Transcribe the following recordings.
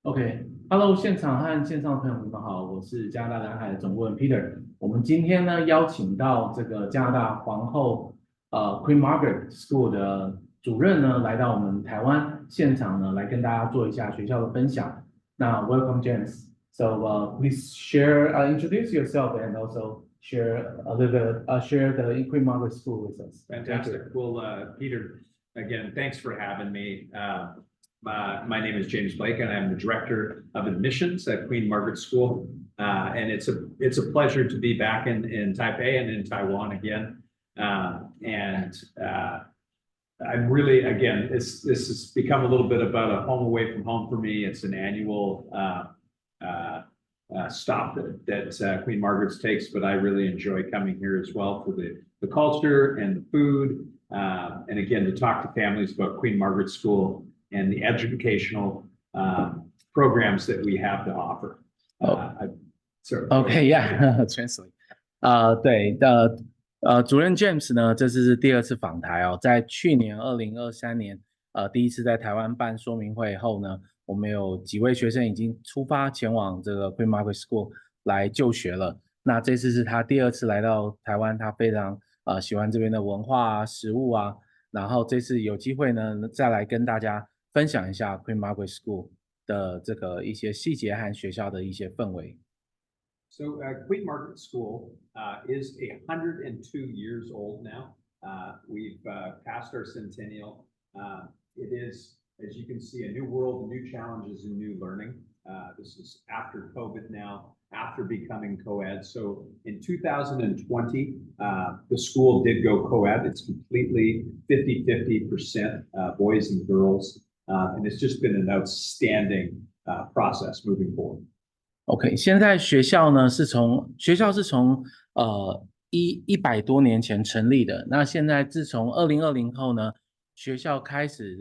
OK，Hello，现场和线上的朋友们好，我是加拿大南海的总顾问 Peter。我们今天呢邀请到这个加拿大皇后Queen Margaret School 的主任呢来到我们台湾现场呢，来跟大家做一下学校的分享。那 Welcome James. So please introduce yourself and also share a little bit, share the Queen Margaret School with us. Fantastic. Well, Peter, again, thanks for having me. My name is James Blake, and I'm the Director of Admissions at Queen Margaret School. And it's a pleasure to be back in Taipei and in Taiwan again. I'm really, again, this has become a little bit about a home away from home for me. It's an annual stop that Queen Margaret's takes, but I really enjoy coming here as well for the culture and the food, and again, to talk to families about Queen Margaret School and the educational programs that we have to offer. Okay, yeah, translate. 主任 James 呢，这次是第二次访台哦，在去年2023年，第一次在台湾办说明会后呢，我们有几位学生已经出发前往这个 Queen Margaret School 来就学了。那这次是他第二次来到台湾，他非常喜欢这边的文化啊、食物啊，然后这次有机会呢，再来跟大家分享一下 Queen Margaret School 的这个一些细节和学校的一些氛围。So Queen Margaret School is 102 years old now. We've passed our centennial. It is, as you can see, a new world, new challenges, and new learning. This is after COVID now, after becoming co-ed. So in 2020, the school did go co-ed. It's completely 50-50% boys and girls. And it's just been an outstanding process moving forward. OK， 现在学校呢是从100多年前成立的。那现在自从2020后呢，学校开始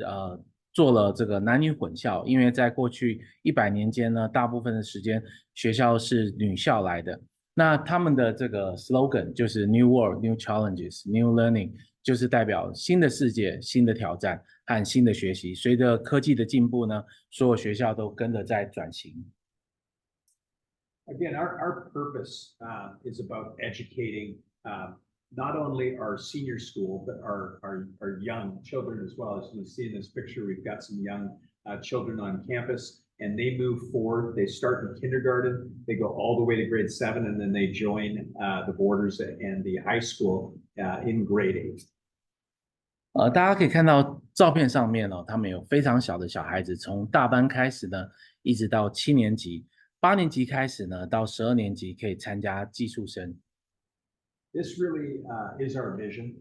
做了这个男女混校，因为在过去100年间呢，大部分的时间学校是女校来的。那他们的这个 slogan 就是 New World, New Challenges, New Learning， 就是代表新的世界、新的挑战和新的学习。随着科技的进步呢，所有学校都跟着在转型。Again, our purpose is about educating not only our senior school, but our young children as well. As you can see in this picture, we've got some young children on campus, and they move forward. They start in kindergarten, they go all the way to grade 7, and then they join the boarders and the high school in grade 8. 大家可以看到照片上面他们有非常小的小孩子，从大班开始呢，一直到7年级。8年级开始呢，到12年级可以参加寄宿生。This really is our vision.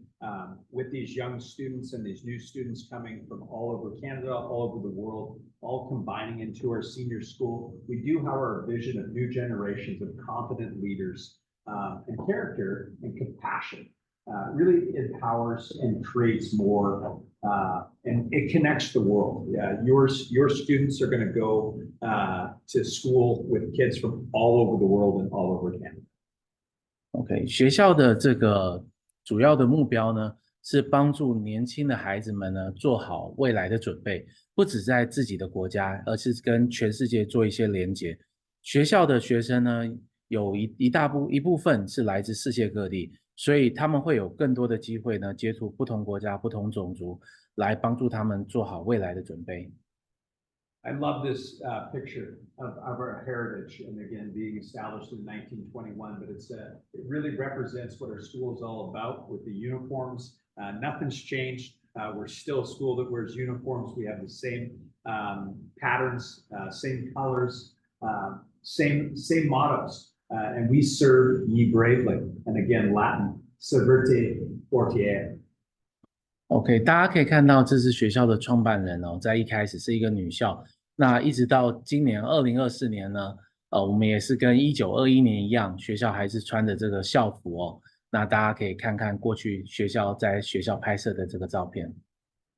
With these young students and these new students coming from all over Canada, all over the world, all combining into our senior school, we do have our vision of new generations of confident leaders and character and compassion. Really empowers and creates more, and it connects the world. Your students are going to go to school with kids from all over the world and all over Canada. OK， 学校的这个主要的目标呢，是帮助年轻的孩子们呢做好未来的准备，不只在自己的国家，而是跟全世界做一些连结。学校的学生呢，有一部分是来自世界各地。所以他们会有更多的机会呢，接触不同国家、不同种族，来帮助他们做好未来的准备。I love this picture of our heritage, and again, being established in 1921. But it really represents what our school is all about with the uniforms. Nothing's changed. We're still a school that wears uniforms. We have the same patterns, same colors, same mottos. And we serve ye bravely. And again, Latin, servete fortier. OK， 大家可以看到，这是学校的创办人在一开始是一个女校，那一直到今年2024年呢，我们也是跟1921年一样，学校还是穿着这个校服那大家可以看看过去在学校拍摄的这个照片。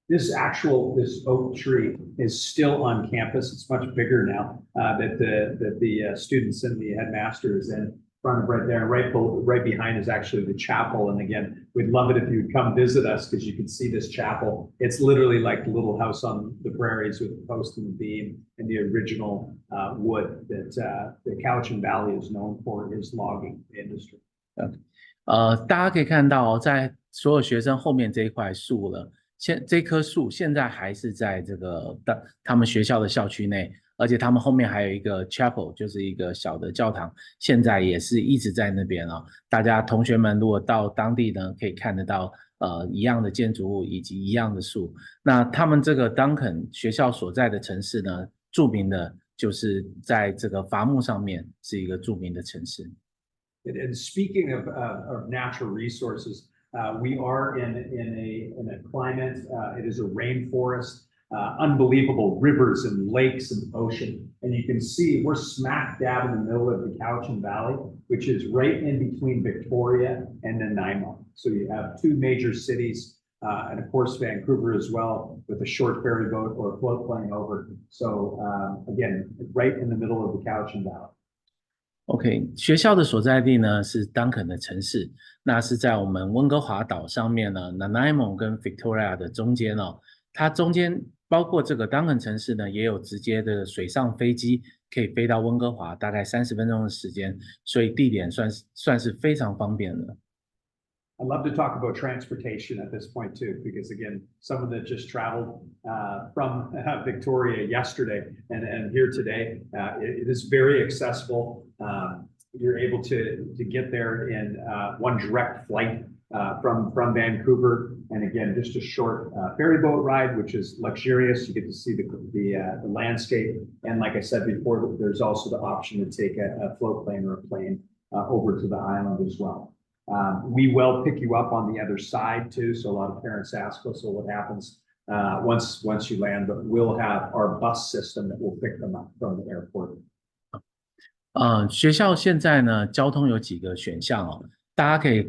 This oak tree is still on campus. It's much bigger now that the students and the headmaster is in. front of right there. Right behind is actually the chapel. And again, we'd love it if you'd come visit us because you can see this chapel. It's literally like the little house on the prairies with the post and the beam and the original wood that the Cowichan Valley is known for is logging industry. 大家可以看到，在所有学生后面这一块树了，这棵树现在还是在这个他们学校的校区内，而且他们后面还有一个 chapel， 就是一个小的教堂，现在也是一直在那边哦。大家同学们如果到当地呢，可以看得到一样的建筑物以及一样的树。那他们这个 Duncan 学校所在的城市呢，著名的就是在这个伐木上面是一个著名的城市。And speaking of natural resources, we are in a climate. It is a rainforest, unbelievable rivers and lakes and ocean. And you can see we're smack dab in the middle of the Cowichan Valley, which is right in between Victoria and Nanaimo. So you have two major cities, and of course Vancouver as well, with a short ferry boat or a float plane over. So again, right in the middle of the Cowichan Valley. OK， 学校的所在地呢是 Duncan 的城市，那是在我们温哥华岛上面呢 ，Nanaimo 跟 Victoria 的中间哦。它中间包括这个 Duncan 城市呢，也有直接的水上飞机可以飞到温哥华，大概30分钟的时间，所以地点算是非常方便的。I'd love to talk about transportation at this point too, because again, someone that just traveled from Victoria yesterday and here today, it is very accessible. You're able to get there in one direct flight from Vancouver, and again, just a short ferry boat ride, which is luxurious. You get to see the landscape, and like I said before, there's also the option to take a float plane or a plane over to the island as well. We will pick you up on the other side too. So a lot of parents ask us, so what happens once you land? But we'll have our bus system that will pick them up from the airport. 学校现在呢，交通有几个选项哦，大家可以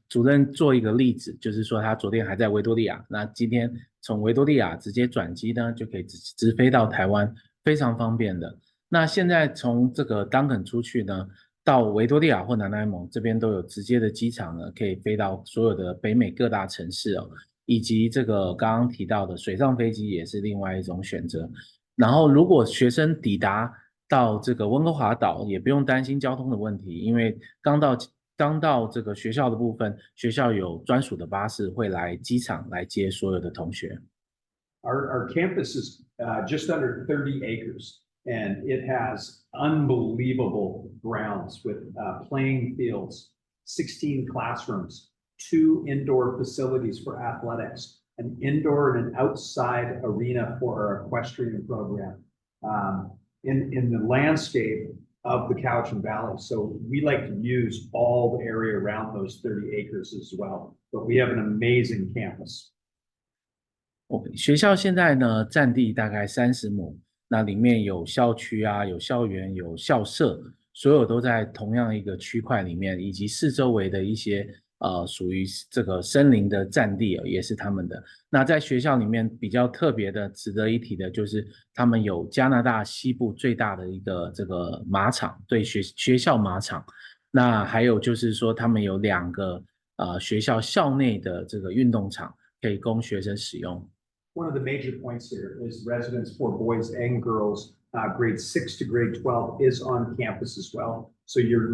主任做一个例子，就是说他昨天还在维多利亚，那今天从维多利亚直接转机呢，就可以直飞到台湾，非常方便的。那现在从这个 Duncan 出去呢，到维多利亚或南莱蒙这边都有直接的机场呢，可以飞到所有的北美各大城市哦，以及这个刚刚提到的水上飞机也是另外一种选择。然后如果学生抵达到这个温哥华岛，也不用担心交通的问题，因为刚到这个学校的部分，学校有专属的巴士会来机场来接所有的同学。Our campus is just under 30 acres. And it has unbelievable grounds with playing fields, 16 classrooms, 2 indoor facilities for athletics, an indoor and an outside arena for our equestrian program in the landscape of the Cowichan Valley. So we like to use all the area around those 30 acres as well. But we have an amazing campus. OK， 学校现在呢占地大概30亩。那里面有校区啊，有校园，有校舍，所有都在同样一个区块里面，以及四周围的一些属于这个森林的占地也是他们的。那在学校里面比较特别的、值得一提的就是，他们有加拿大西部最大的一个这个马场，对学校马场。那还有就是说，他们有2个学校校内的这个运动场可以供学生使用。One of the major points here is residence for boys and girls, grade 6 to grade 12 is on campus as well. So you're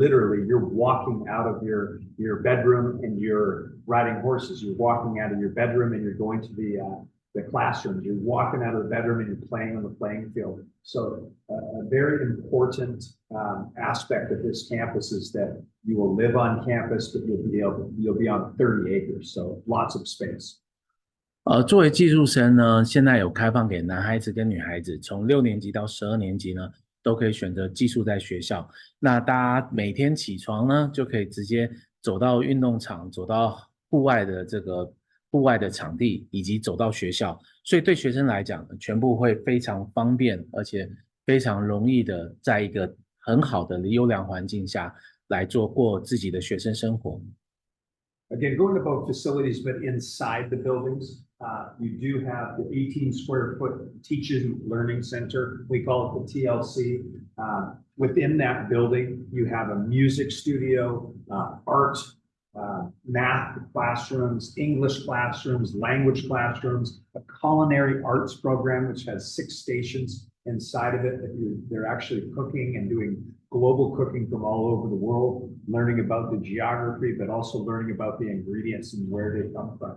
walking out of your bedroom and you're riding horses. You're walking out of your bedroom and you're going to the classroom. You're walking out of the bedroom and you're playing on the playing field. So a very important aspect of this campus is that you will live on campus, but you'll be on 30 acres. So lots of space. 作为寄宿生呢，现在有开放给男孩子跟女孩子，从6年级到12年级呢，都可以选择寄宿在学校。那大家每天起床呢，就可以直接走到运动场，走到户外的场地，以及走到学校。所以对学生来讲，全部会非常方便，而且非常容易的，在一个很好的优良环境下来过自己的学生生活。Again, going to both facilities, but inside the buildings, You do have the 18 square foot Teaching Learning Center. We call it the TLC. Within that building, you have a music studio, art, math classrooms, English classrooms, language classrooms, a culinary arts program, which has 6 stations inside of it that they're actually cooking and doing global cooking from all over the world, learning about the geography, but also learning about the ingredients and where they come from.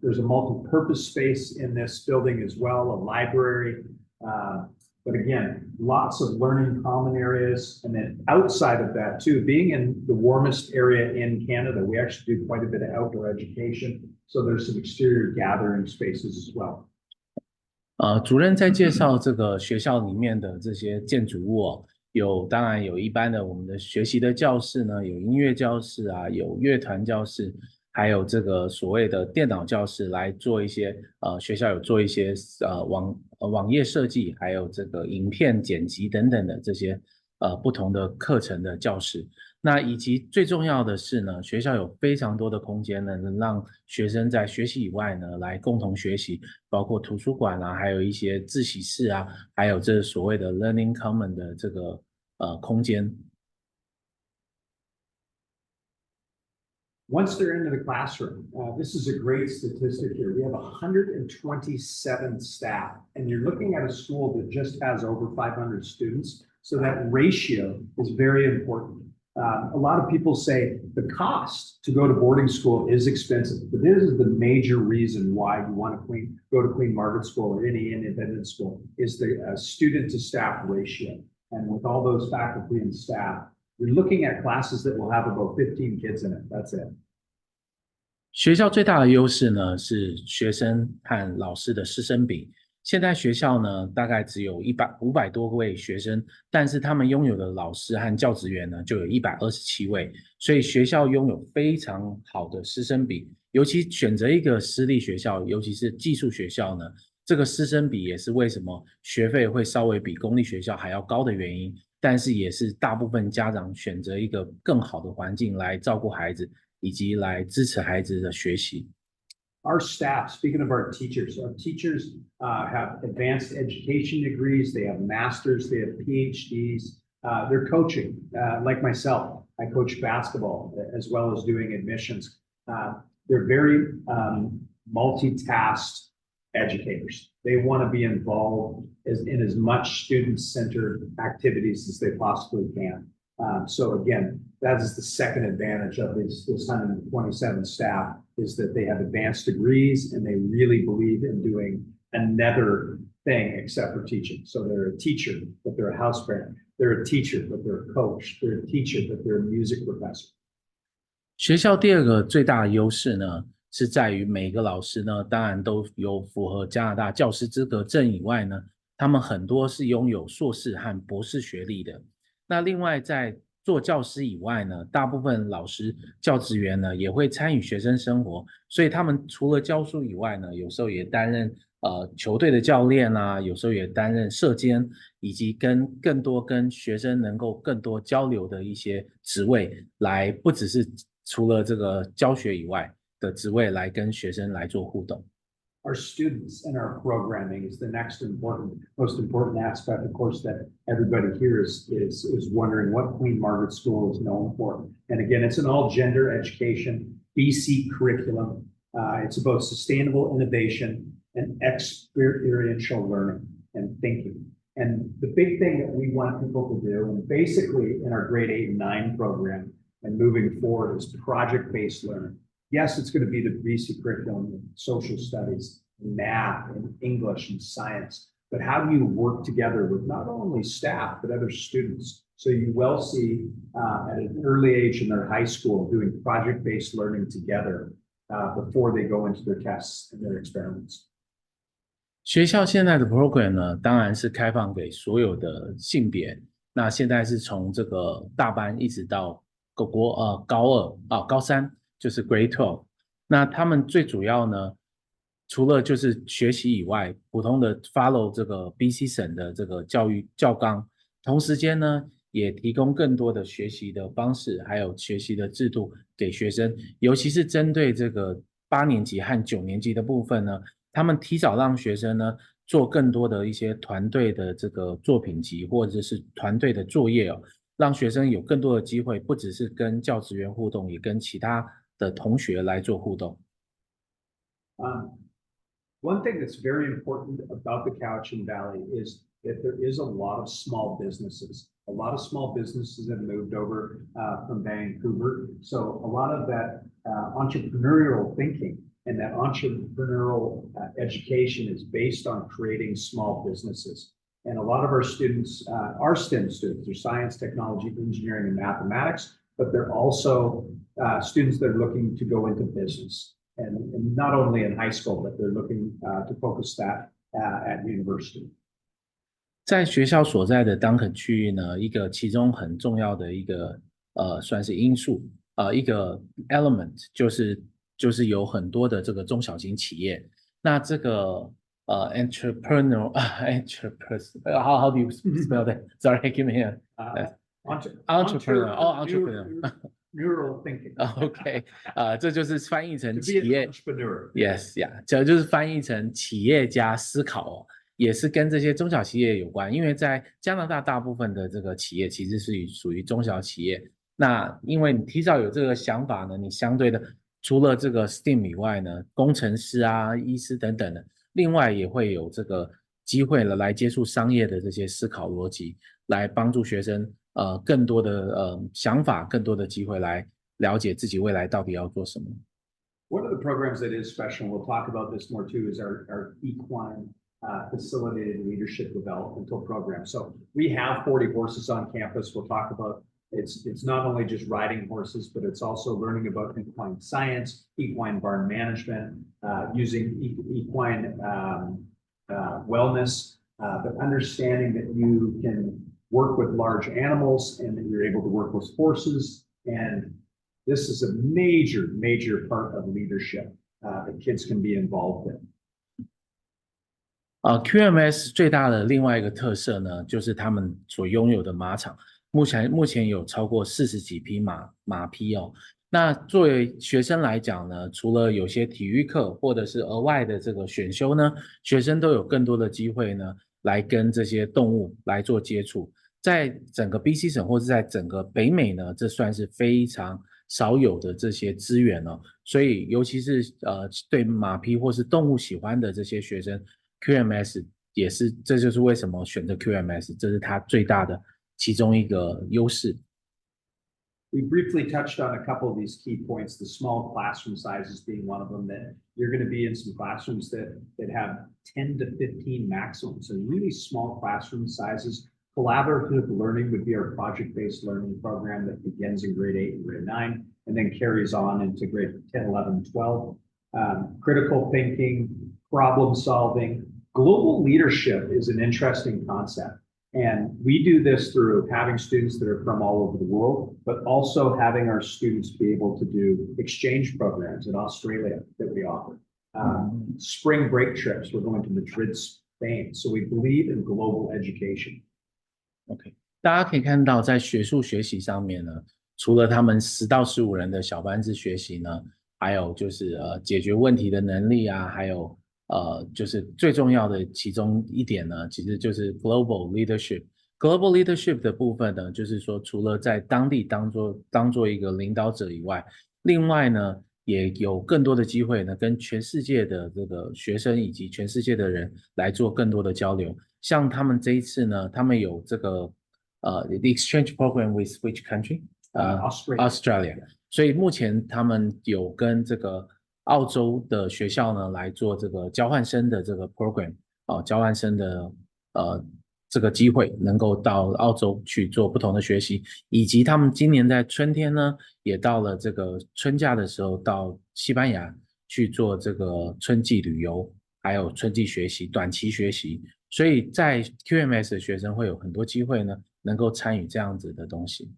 There's a multi-purpose space in this building as well, a library. But again, lots of learning common areas. And then outside of that too, being in the warmest area in Canada, we actually do quite a bit of outdoor education. So there's some exterior gathering spaces as well. 主任在介绍这个学校里面的这些建筑物哦，当然有一般的我们的学习的教室呢，有音乐教室啊，有乐团教室，还有这个所谓的电脑教室来做一些学校有做一些网页设计，还有这个影片剪辑等等的这些不同的课程的教室。那以及最重要的是呢，学校有非常多的空间呢，能让学生在学习以外呢，来共同学习，包括图书馆啊，还有一些自习室啊，还有这所谓的 Learning Common 的这个空间。Once they're into the classroom, this is a great statistic here. We have 127 staff, and you're looking at a school that just has over 500 students. So that ratio is very important. A lot of people say the cost to go to boarding school is expensive, but this is the major reason why you want to go to Queen Margaret School or any independent school is the student to staff ratio. And with all those faculty and staff, you're looking at classes that will have about 15 kids in it. That's it. 学校最大的优势呢是学生和老师的师生比。现在学校呢大概只有500多位学生，但是他们拥有的老师和教职员呢就有127位，所以学校拥有非常好的师生比。尤其选择一个私立学校，尤其是寄宿学校呢，这个师生比也是为什么学费会稍微比公立学校还要高的原因，但是也是大部分家长选择一个更好的环境来照顾孩子，以及来支持孩子的学习。Our staff, speaking of our teachers have advanced education degrees, they have masters, they have PhDs, they're coaching, like myself. I coach basketball as well as doing admissions. They're very multitasked educators. They want to be involved in as much student-centered activities as they possibly can. So again, that is the second advantage of this 127 staff is that they have advanced degrees and they really believe in doing another thing except for teaching. So they're a teacher, but they're a house parent. They're a teacher, but they're a coach. They're a teacher, but they're a music professor. 学校第二个最大的优势呢，是在于每个老师呢，当然都有符合加拿大教师资格证以外呢，他们很多是拥有硕士和博士学历的。那另外在做教师以外呢，大部分老师教职员呢也会参与学生生活，所以他们除了教书以外呢，有时候也担任球队的教练啊，有时候也担任社监，以及更多跟学生能够更多交流的一些职位，来不只是除了这个教学以外的职位来跟学生来做互动。Our students and our programming is the most important aspect, of course, that everybody here is wondering what Queen Margaret School is known for. And again, it's an all-gender education, BC curriculum. It's about sustainable innovation and experiential learning and thinking. And the big thing that we want people to do, and basically in our grade 8 and 9 program and moving forward, is project-based learning. Yes, it's going to be the BC curriculum in social studies, math, and English and science. But how do you work together with not only staff, but other students? So you will see at an early age in their high school doing project-based learning together before they go into their tests and their experiments. 学校现在的 program 呢，当然是开放给所有的性别。那现在是从这个大班一直到高三。就是 Grade 12， 那他们最主要呢，除了就是学习以外，普通的 follow 这个 BC 省的这个教育教纲，同时间呢，也提供更多的学习的方式，还有学习的制度给学生，尤其是针对这个8年级和9年级的部分呢，他们提早让学生呢做更多的一些团队的这个作品集或者是团队的作业哦，让学生有更多的机会，不只是跟教职员互动，也跟其他的同学来做互动。One thing that's very important about the Cowichan Valley is that there is a lot of small businesses. A lot of small businesses have moved over from Vancouver. So a lot of that entrepreneurial thinking and that entrepreneurial education is based on creating small businesses. And a lot of our students are STEM students. They're science, technology, engineering, and mathematics, but they're also students that are looking to go into business. And not only in high school, but they're looking to focus that at university. 在学校所在的当肯区域呢，一个其中很重要的一个算是因素一个 element 就是有很多的这个中小型企业。那这个entrepreneur how do you spell that? Sorry, give me a entrepreneur. Oh, entrepreneur.Neural thinking. OK， 这就是翻译成企业 entrepreneur. 这就是翻译成企业家思考哦，也是跟这些中小企业有关。因为在加拿大大部分的这个企业其实是属于中小企业。那因为你提早有这个想法呢，你相对的除了这个 STEAM 以外呢，工程师啊、医师等等的，另外也会有这个机会了来接触商业的这些思考逻辑，来帮助学生更多的想法，更多的机会来了解自己未来到底要做什么。One of the programs that is special, and we'll talk about this more too, is our equine facilitated leadership developmental program. So we have 40 horses on campus. We'll talk about it's not only just riding horses, but it's also learning about equine science, equine barn management, using equine wellness, but understanding that you can work with large animals and that you're able to work with horses. And this is a major part of leadership that kids can be involved in. QMS 最大的另外一个特色呢，就是他们所拥有的马场，目前有超过40几匹马匹哦。那作为学生来讲呢，除了有些体育课或者是额外的这个选修呢，学生都有更多的机会呢，来跟这些动物来做接触。在整个 BC 省或是在整个北美呢，这算是非常少有的这些资源哦。所以尤其是对马匹或是动物喜欢的这些学生 ，QMS 也是，这就是为什么选择 QMS， 这是它最大的其中一个优势。We briefly touched on a couple of these key points, the small classroom sizes being one of them, that you're going to be in some classrooms that have 10 to 15 maximum. So really small classroom sizes. Collaborative learning would be our project-based learning program that begins in grade 8 and grade 9, and then carries on into grade 10, 11, 12. Critical thinking, problem solving, global leadership is an interesting concept. And we do this through having students that are from all over the world, but also having our students be able to do exchange programs in Australia that we offer. Spring break trips, we're going to Madrid, Spain. So we believe in global education. OK， 大家可以看到，在学术学习上面呢，除了他们10到15人的小班制学习呢，还有就是解决问题的能力啊，还有就是最重要的其中一点呢，其实就是 global leadership。global leadership 的部分呢，就是说除了在当地当做一个领导者以外，另外呢也有更多的机会呢，跟全世界的这个学生以及全世界的人来做更多的交流。像他们这一次呢，他们有这个the exchange program with which country? Australia. 所以目前他们有跟这个澳洲的学校呢来做这个交换生的这个 program 交换生的这个机会，能够到澳洲去做不同的学习，以及他们今年在春天呢也到了这个春假的时候到西班牙去做这个春季旅游，还有春季学习、短期学习。所以在 QMS 的学生会有很多机会呢，能够参与这样子的东西。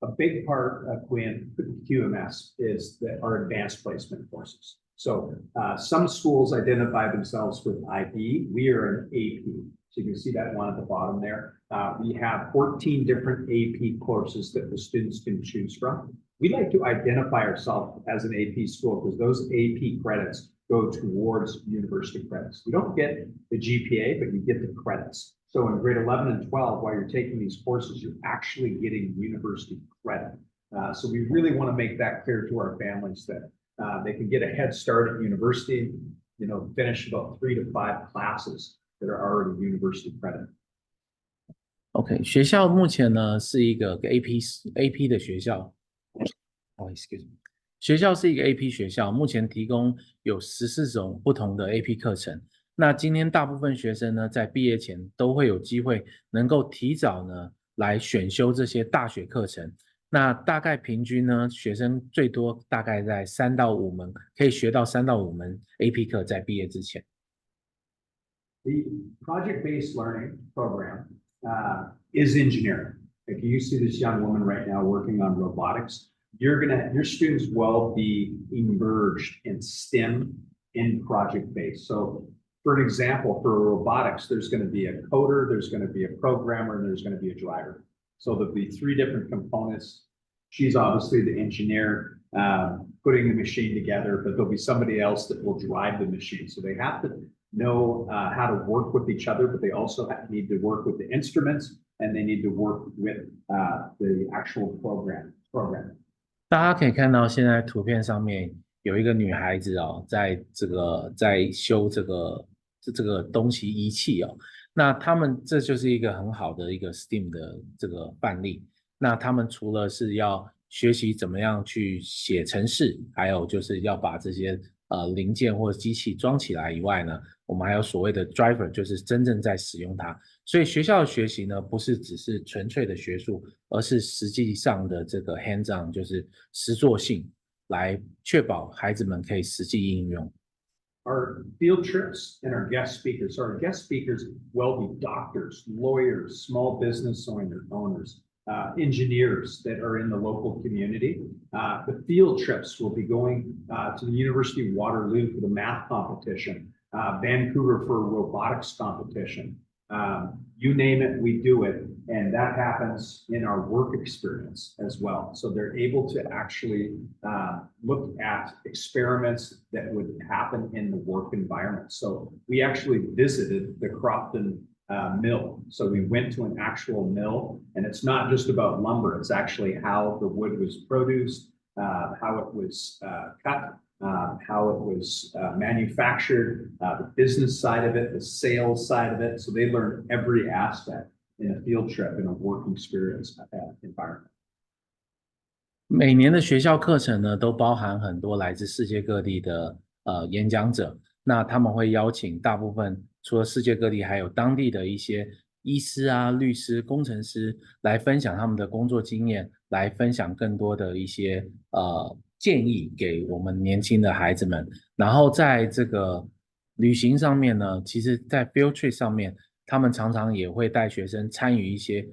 A big part of QMS is our advanced placement courses. So some schools identify themselves with IB. We are an AP. So you can see that one at the bottom there. We have 14 different AP courses that the students can choose from. we like to identify ourselves as an AP school because those AP credits go towards university credits. You don't get the GPA, but you get the credits. So in grade 11 and 12, while you're taking these courses, you're actually getting university credit. So we really want to make that clear to our families that they can get a head start at university, you know, finish about 3 to 5 classes that are already university credit. OK， 学校目前呢是一个 AP 的学校。excuse me， 学校是一个 AP 学校，目前提供有14种不同的 AP 课程。那今天大部分学生呢，在毕业前都会有机会能够提早呢来选修这些大学课程。那大概平均呢，学生最多大概在3到5门，可以学到3到5门 AP 课，在毕业之前。The project-based learning program is engineering. If you see this young woman right now working on robotics, your students will be emerged in STEM in project-based. So for an example, for robotics, there's going to be a coder, there's going to be a programmer, and there's going to be a driver. So there'll be 3 different components. She's obviously the engineer putting the machine together, but there'll be somebody else that will drive the machine. So they have to know how to work with each other, but they also need to work with the instruments and they need to work with the actual program. 大家可以看到，现在图片上面有一个女孩子哦，在修这个东西仪器哦。那他们这就是一个很好的一个 STEAM 的这个范例。那他们除了是要学习怎么样去写程式，还有就是要把这些零件或机器装起来以外呢，我们还有所谓的 driver， 就是真正在使用它。所以学校的学习呢，不是只是纯粹的学术，而是实际上的这个 hands on， 就是实作性，来确保孩子们可以实际应用。Our field trips and our guest speakers. So our guest speakers will be doctors, lawyers, small business owners, engineers that are in the local community. The field trips will be going to the University of Waterloo for the math competition, Vancouver for a robotics competition. You name it, we do it. And that happens in our work experience as well. So they're able to actually look at experiments that would happen in the work environment. So we actually visited the Crofton mill. So we went to an actual mill, and it's not just about lumber. It's actually how the wood was produced, how it was cut, how it was manufactured, the business side of it, the sales side of it. So they learn every aspect in a field trip, in a work experience environment. 每年的学校课程呢，都包含很多来自世界各地的演讲者。那他们会邀请大部分除了世界各地，还有当地的一些医师啊、律师、工程师来分享他们的工作经验，来分享更多的一些建议给我们年轻的孩子们。然后在这个旅行上面呢，其实在 field trip 上面，他们常常也会带学生参与一些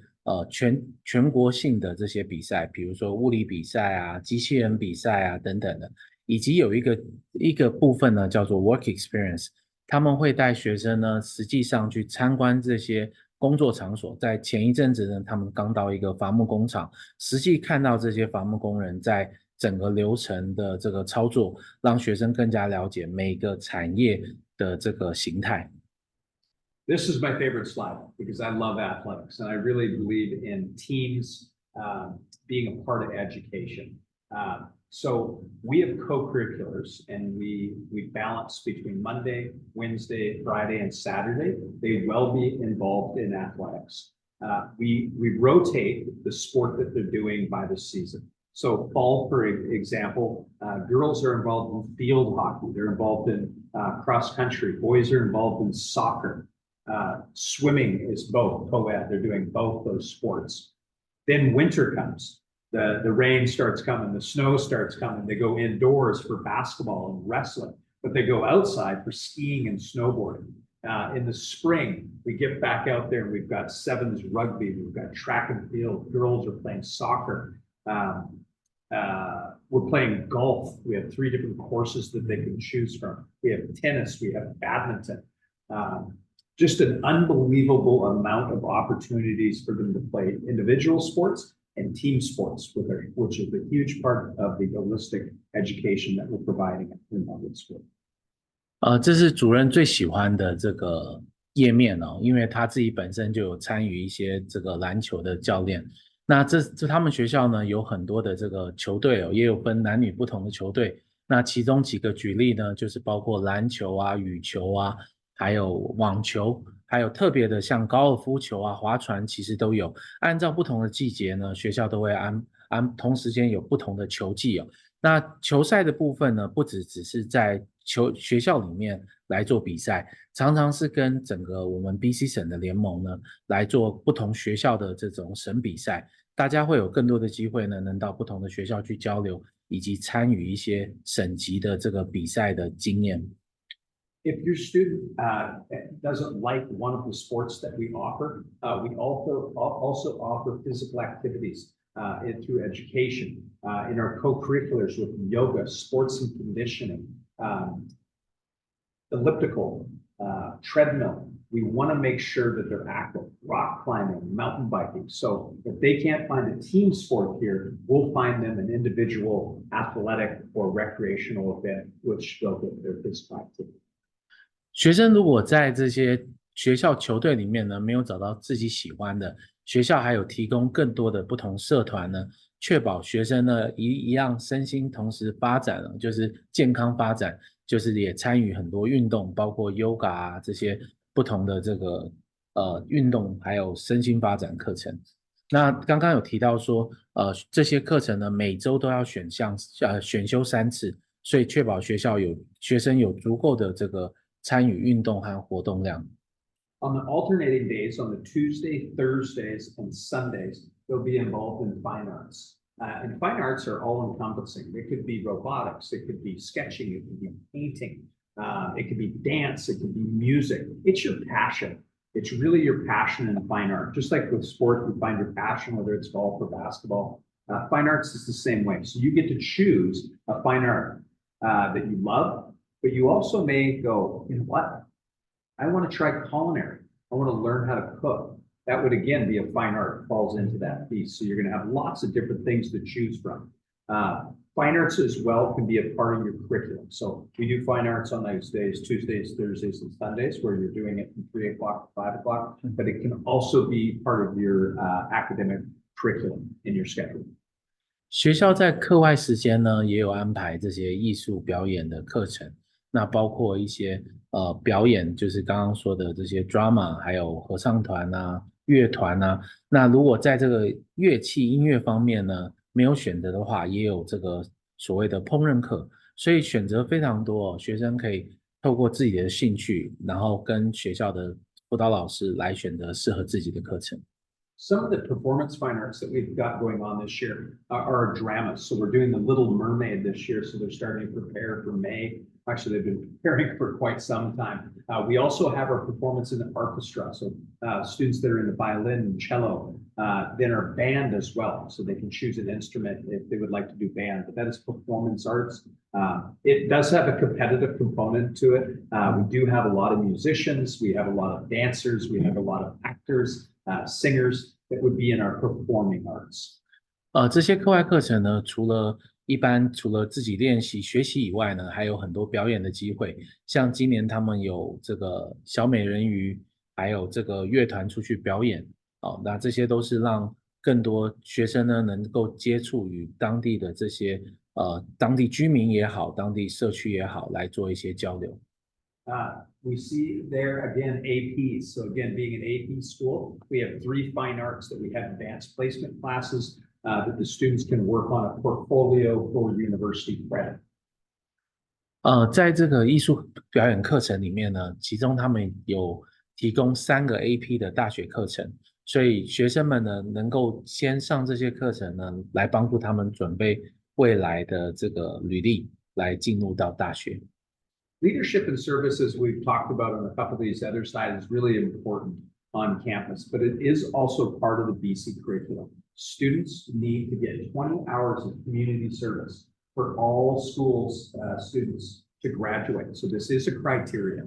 全国性的这些比赛，比如说物理比赛啊、机器人比赛啊等等的，以及有一个部分呢叫做 work experience， 他们会带学生呢实际上去参观这些工作场所。在前一阵子呢，他们刚到一个伐木工厂，实际看到这些伐木工人在整个流程的这个操作，让学生更加了解每个产业的这个形态。This is my favorite slide because I love athletics and I really believe in teams being a part of education. So we have co-curriculars and we balance between Monday, Wednesday, Friday, and Saturday. They will be involved in athletics. We rotate the sport that they're doing by the season. So fall, for example, girls are involved in field hockey. They're involved in cross country. Boys are involved in soccer. Swimming is both co-ed. They're doing both those sports. Then winter comes. The rain starts coming. The snow starts coming. They go indoors for basketball and wrestling, but they go outside for skiing and snowboarding. In the spring, we get back out there and we've got sevens rugby. We've got track and field. Girls are playing soccer. We're playing golf. We have 3 different courses that they can choose from. We have tennis. We have badminton. Just an unbelievable amount of opportunities for them to play individual sports and team sports, which is a huge part of the holistic education that we're providing at Queen Margaret School. 这是主任最喜欢的这个页面哦，因为他自己本身就有参与一些这个篮球的教练。那他们学校呢有很多的这个球队哦，也有分男女不同的球队。那其中几个举例呢，就是包括篮球啊、羽球啊，还有网球，还有特别的像高尔夫球啊、划船，其实都有。按照不同的季节呢，学校都会同时间有不同的球季哦。那球赛的部分呢，不只是在学校里面来做比赛，常常是跟整个我们 BC 省的联盟呢来做不同学校的这种省比赛，大家会有更多的机会呢，能到不同的学校去交流，以及参与一些省级的这个比赛的经验。If your student doesn't like one of the sports that we offer, we also offer physical activities through education in our co-curriculars with yoga, sports and conditioning, elliptical, treadmill. We want to make sure that they're active, rock climbing, mountain biking. So if they can't find a team sport here, we'll find them an individual athletic or recreational event which they'll get their physical activity. 学生如果在这些学校球队里面呢，没有找到自己喜欢的，学校还有提供更多的不同社团呢，确保学生呢一样身心同时发展，就是健康发展，就是也参与很多运动，包括 yoga 啊这些不同的这个运动，还有身心发展课程。那刚刚有提到说，这些课程呢每周都要选修3次，所以确保学生有足够的这个参与运动和活动量。On the alternating days, on the Tuesday, Thursdays, and Sundays, they'll be involved in fine arts. And fine arts are all encompassing. It could be robotics, it could be sketching, it could be painting, it could be dance, it could be music. It's your passion. It's really your passion in fine art. Just like with sport, you find your passion, whether it's golf or basketball. Fine arts is the same way. So you get to choose a fine art that you love, but you also may go, you know what? I want to try culinary. I want to learn how to cook. That would again be a fine art, falls into that piece. So you're going to have lots of different things to choose from. Fine arts as well can be a part of your curriculum. So we do fine arts on those days, Tuesdays, Thursdays, and Sundays, where you're doing it from 3 o'clock to 5 o'clock, but it can also be part of your academic curriculum in your schedule. 学校在课外时间呢，也有安排这些艺术表演的课程，那包括一些表演，就是刚刚说的这些 drama， 还有合唱团啊、乐团啊。那如果在这个乐器音乐方面呢，没有选择的话，也有这个所谓的烹饪课，所以选择非常多学生可以透过自己的兴趣，然后跟学校的辅导老师来选择适合自己的课程。Some of the performance fine arts that we've got going on this year are dramas. So we're doing The Little Mermaid this year. So they're starting to prepare for May. Actually, they've been preparing for quite some time. We also have our performance in the orchestra. So students that are in the violin and cello, then our band as well. So they can choose an instrument if they would like to do band. But that is performance arts. It does have a competitive component to it. We do have a lot of musicians. We have a lot of dancers. We have a lot of actors.Singers that would be in our performing arts. 这些课外课程呢，除了自己练习学习以外呢，还有很多表演的机会。像今年他们有这个小美人鱼，还有这个乐团出去表演，那这些都是让更多学生呢能够接触与当地的这些当地居民也好，当地社区也好，来做一些交流。We see there again APs. So again, being an AP school, we have 3 fine arts that we have advanced placement classes that the students can work on a portfolio for university credit. 在这个艺术表演课程里面呢，其中他们有提供3个 AP 的大学课程，所以学生们呢能够先上这些课程呢，来帮助他们准备未来的这个履历，来进入到大学。Leadership and services we've talked about on a couple of these other slides is really important on campus, but it is also part of the BC curriculum. Students need to get 20 hours of community service for all schools students to graduate. So this is a criteria.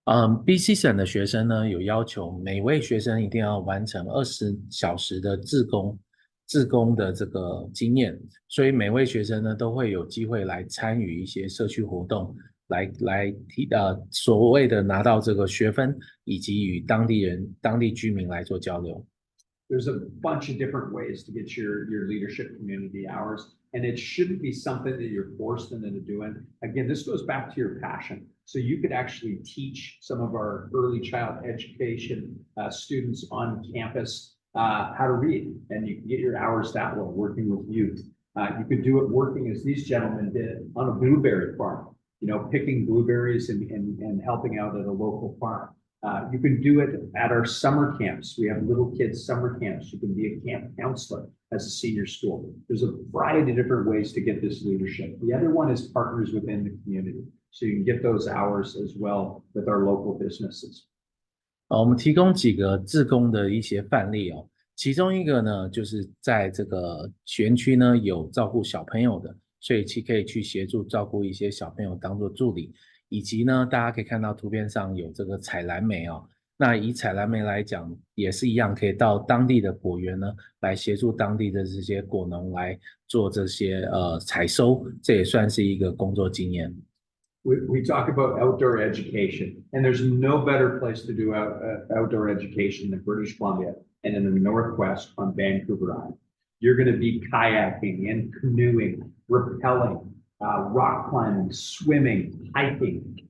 BC 省的学生呢有要求，每位学生一定要完成20小时的志工。志工的这个经验，所以每位学生呢都会有机会来参与一些社区活动，来所谓的拿到这个学分，以及与当地居民来做交流。There's a bunch of different ways to get your leadership community hours, and it shouldn't be something that you're forced into doing. Again, this goes back to your passion. So you could actually teach some of our early child education students on campus how to read, and you can get your hours that way working with youth. You could do it working as these gentlemen did on a blueberry farm, picking blueberries and helping out at a local farm. You can do it at our summer camps. We have little kids summer camps. You can be a camp counselor as a senior school. There's a variety of different ways to get this leadership. The other one is partners within the community. So you can get those hours as well with our local businesses. 我们提供几个志工的一些范例哦，其中一个呢，就是在这个园区呢有照顾小朋友的，所以可以去协助照顾一些小朋友当做助理。以及呢，大家可以看到图片上有这个采蓝莓哦。那以采蓝莓来讲，也是一样，可以到当地的果园呢，来协助当地的这些果农来做这些采收，这也算是一个工作经验。We talk about outdoor education, and there's no better place to do outdoor education than British Columbia and in the Northwest on Vancouver Island. You're going to be kayaking and canoeing, rappelling, rock climbing, swimming, hiking,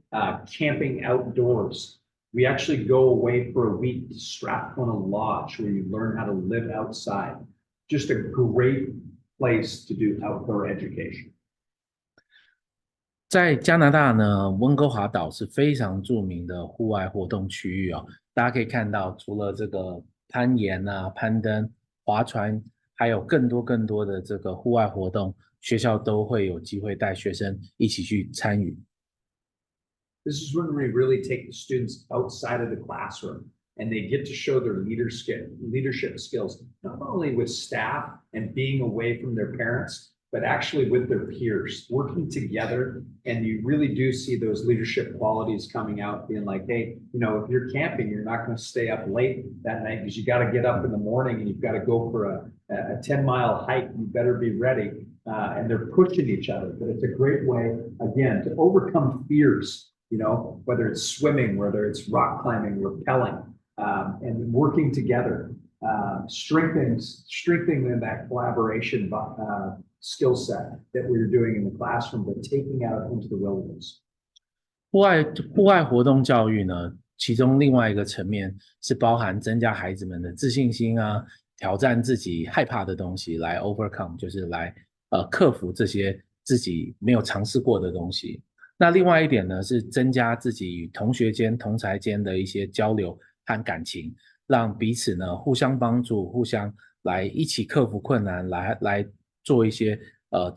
camping outdoors. We actually go away for a week to Strathcona Lodge where you learn how to live outside. Just a great place to do outdoor education. 在加拿大呢，温哥华岛是非常著名的户外活动区域哦。大家可以看到，除了这个攀岩啊、攀登、划船，还有更多的这个户外活动。学校都会有机会带学生一起去参与。This is when we really take the students outside of the classroom and they get to show their leadership skills, not only with staff and being away from their parents, but actually with their peers, working together. And you really do see those leadership qualities coming out, being like, hey, if you're camping, you're not going to stay up late that night because you got to get up in the morning and you've got to go for a 10-mile hike. You better be ready. And they're pushing each other, but it's a great way, again, to overcome fears, whether it's swimming, whether it's rock climbing, rappelling, and working together, strengthening that collaboration skill set that we were doing in the classroom, but taking out into the wilderness. 户外活动教育呢，其中另外一个层面是包含增加孩子们的自信心啊，挑战自己害怕的东西，来 overcome， 就是来克服这些自己没有尝试过的东西。那另外一点呢，是增加自己与同学间、同侪间的一些交流和感情，让彼此呢互相帮助，互相来一起克服困难，来做一些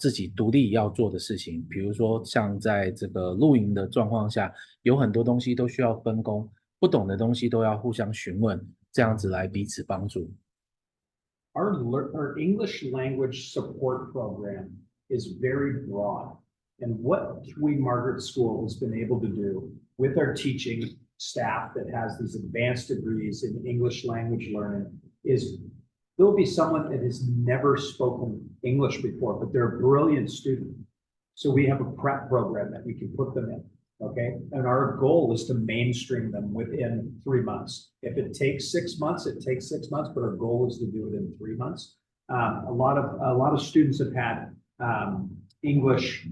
自己独立要做的事情。比如说像在这个露营的状况下，有很多东西都需要分工，不懂的东西都要互相询问，这样子来彼此帮助。Our English language support program is very broad. And what Queen Margaret School has been able to do with our teaching staff that has these advanced degrees in English language learning is there'll be someone that has never spoken English before, but they're a brilliant student. So we have a prep program that we can put them in. Okay. And our goal is to mainstream them within 3 months. If it takes 6 months, it takes 6 months, but our goal is to do it in 3 months. A lot of students have had English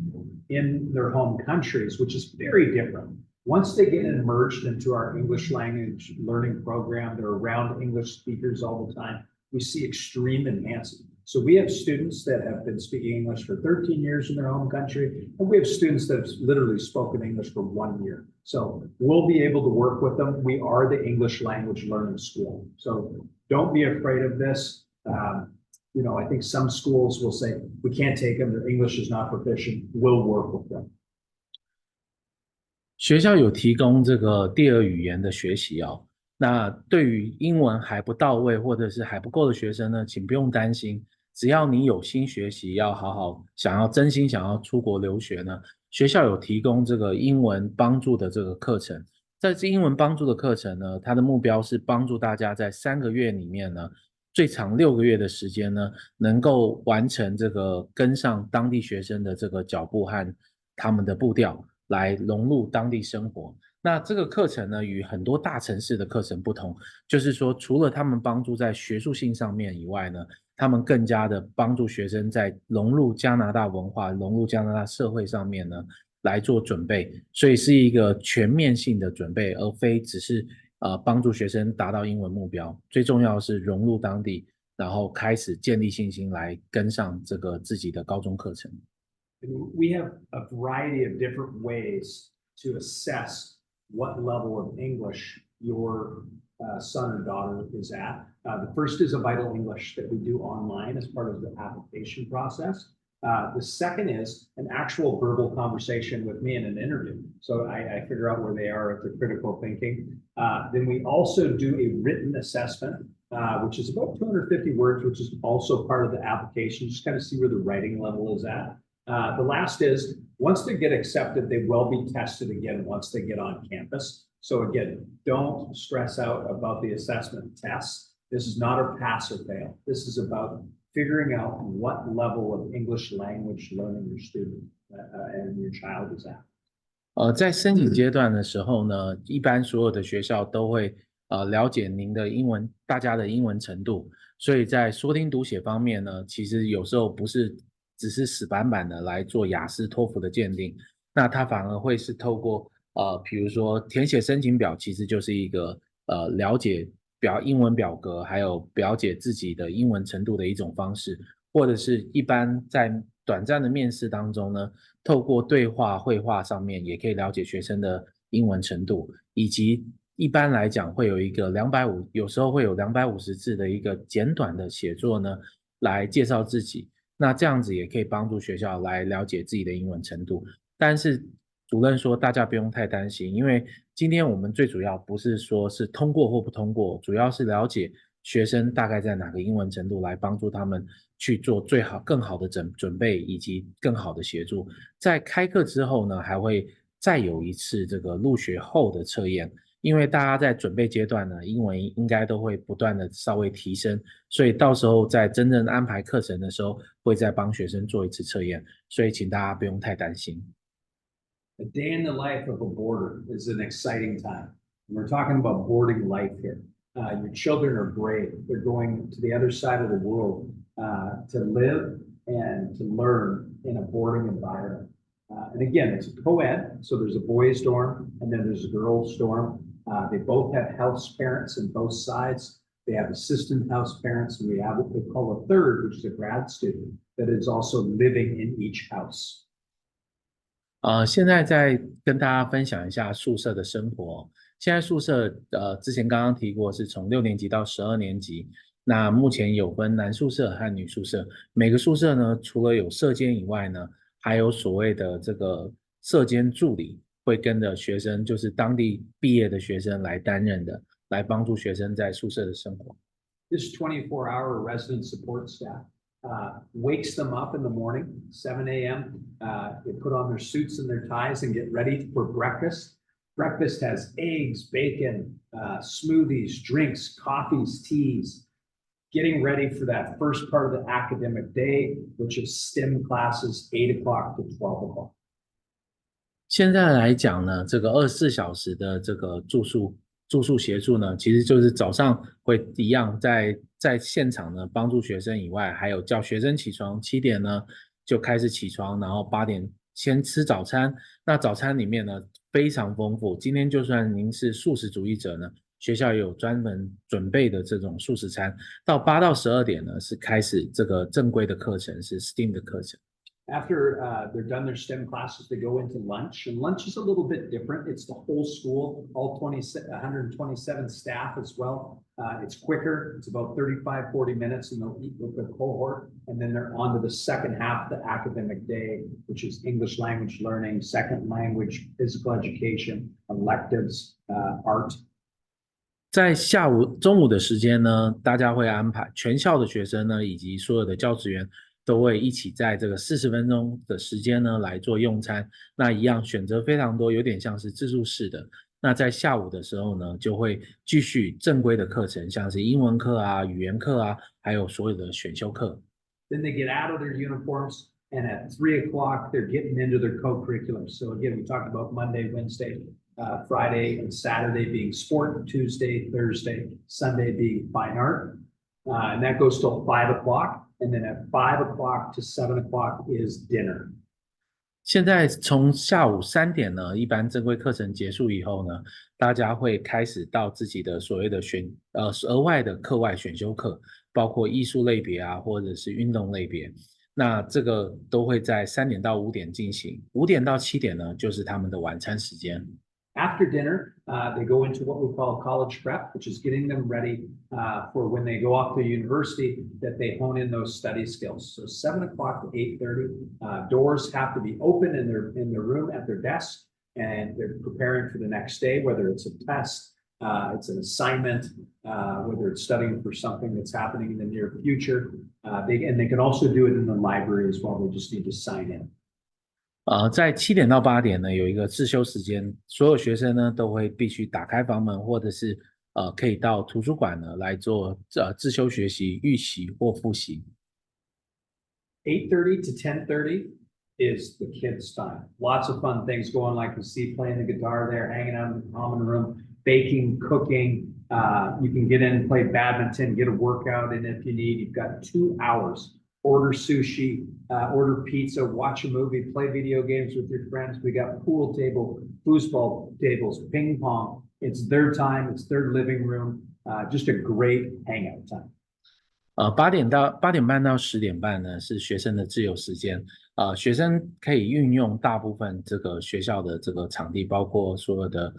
in their home countries, which is very different. Once they get immersed into our English language learning program, they're around English speakers all the time. We see extreme enhancement. So we have students that have been speaking English for 13 years in their home country, and we have students that have literally spoken English for 1 year. So we'll be able to work with them. We are the English language learning school. So don't be afraid of this. I think some schools will say, we can't take them, their English is not proficient, we'll work with them. 学校有提供这个第二语言的学习哦。那对于英文还不到位或者是还不够的学生呢，请不用担心，只要你有心学习，要好好真心想要出国留学呢，学校有提供这个英文帮助的这个课程。在这英文帮助的课程呢，它的目标是帮助大家在3个月里面呢，最长6个月的时间呢，能够完成这个跟上当地学生的这个脚步和他们的步调，来融入当地生活。那这个课程呢，与很多大城市的课程不同，就是说，除了他们帮助在学术性上面以外呢，他们更加的帮助学生在融入加拿大文化、融入加拿大社会上面呢，来做准备。所以是一个全面性的准备，而非只是帮助学生达到英文目标。最重要的是融入当地，然后开始建立信心，来跟上这个自己的高中课程。We have a variety of different ways to assess what level of English your son or daughter is at. The first is a vital English that we do online as part of the application process. The second is an actual verbal conversation with me in an interview. So I figure out where they are at their critical thinking. Then we also do a written assessment, which is about 250 words, which is also part of the application, just kind of see where the writing level is at. The last is, once they get accepted, they will be tested again once they get on campus. So again, don't stress out about the assessment tests. This is not a pass or fail. This is about figuring out what level of English language learning your student and your child is at. 在申请阶段的时候呢，一般所有的学校都会了解您的英文，大家的英文程度，所以在说听读写方面呢，其实有时候不是只是死板板的来做雅思、托福的鉴定，那它反而会是透过比如说填写申请表，其实就是一个了解英文表格，还有了解自己的英文程度的一种方式，或者是一般在短暂的面试当中呢，透过对话、绘画上面也可以了解学生的英文程度，以及一般来讲会有一个250，有时候会有250字的一个简短的写作呢，来介绍自己。那这样子也可以帮助学校来了解自己的英文程度。但是主任说大家不用太担心，因为今天我们最主要不是说是通过或不通过，主要是了解学生大概在哪个英文程度，来帮助他们去做更好的准备以及更好的协助。在开课之后呢，还会再有一次这个入学后的测验，因为大家在准备阶段呢，英文应该都会不断的稍微提升，所以到时候在真正安排课程的时候，会再帮学生做一次测验，所以请大家不用太担心。A day in the life of a boarder is an exciting time. We're talking about boarding life here. Your children are brave. They're going to the other side of the world to live and to learn in a boarding environment. And again, it's a co-ed, so there's a boys' dorm and then there's a girls' dorm. They both have house parents on both sides. They have assistant house parents, and we have what they call a third, which is a grad student that is also living in each house. 现在在跟大家分享一下宿舍的生活。现在宿舍之前刚刚提过是从6年级到12年级，那目前有分男宿舍和女宿舍。每个宿舍呢，除了有舍监以外呢，还有所谓的这个舍监助理，会跟着学生，就是当地毕业的学生来担任的，来帮助学生在宿舍的生活。This 24-hour resident support staff wakes them up in the morning, 7 a.m. They put on their suits and their ties and get ready for breakfast. Breakfast has eggs, bacon, smoothies, drinks, coffees, teas. Getting ready for that first part of the academic day, which is STEM classes, 8 o'clock to 12 o'clock. 现在来讲呢，这个24小时的这个住宿协助呢，其实就是早上会一样在现场呢帮助学生以外，还有叫学生起床7点呢就开始起床，然后8点先吃早餐。那早餐里面呢非常丰富，今天就算您是素食主义者呢，学校也有专门准备的这种素食餐。到8到12点呢是开始这个正规的课程，是 STEAM 的课程。After they're done their STEM classes, they go into lunch, and lunch is a little bit different. It's the whole school, all 127 staff as well. It's quicker. It's about 35, 40 minutes, and they'll eat with the cohort, and then they're on to the second half of the academic day, which is English language learning, second language, physical education, electives, art. 在中午的时间呢，大家会安排全校的学生呢，以及所有的教职员都会一起在这个40分钟的时间呢来做用餐。那一样选择非常多，有点像是自助式的。那在下午的时候呢，就会继续正规的课程，像是英文课啊、语言课啊，还有所有的选修课。Then they get out of their uniforms, and at 3 o'clock, they're getting into their co-curriculums. So again, we talked about Monday, Wednesday, Friday, and Saturday being sport, Tuesday, Thursday, Sunday being fine art. And that goes till 5 o'clock. And then at 5 o'clock to 7 o'clock is dinner. 现在从下午3点呢，一般正规课程结束以后呢，大家会开始到自己的所谓的额外的课外选修课，包括艺术类别啊，或者是运动类别。那这个都会在3点到5点进行，5点到7点呢，就是他们的晚餐时间。After dinner, they go into what we call college prep, which is getting them ready for when they go off to university, that they hone in those study skills. So 7 o'clock to 8:30, doors have to be open in their room at their desk, and they're preparing for the next day, whether it's a test, it's an assignment, whether it's studying for something that's happening in the near future. They can also do it in the library as well. They just need to sign in. 在7点到8点呢，有一个自修时间，所有学生呢都会必须打开房门，或者是可以到图书馆呢来做自修学习、预习或复习。8:30 to 10:30 is the kids' time. Lots of fun things going, like you see playing the guitar there, hanging out in the common room, baking, cooking. You can get in and play badminton, get a workout in if you need. You've got 2 hours. Order sushi, order pizza, watch a movie, play video games with your friends. We got pool table, foosball tables, ping pong. It's their time. It's their living room. Just a great hangout time. 8点半到10点半呢是学生的自由时间，学生可以运用大部分这个学校的这个场地，包括所有的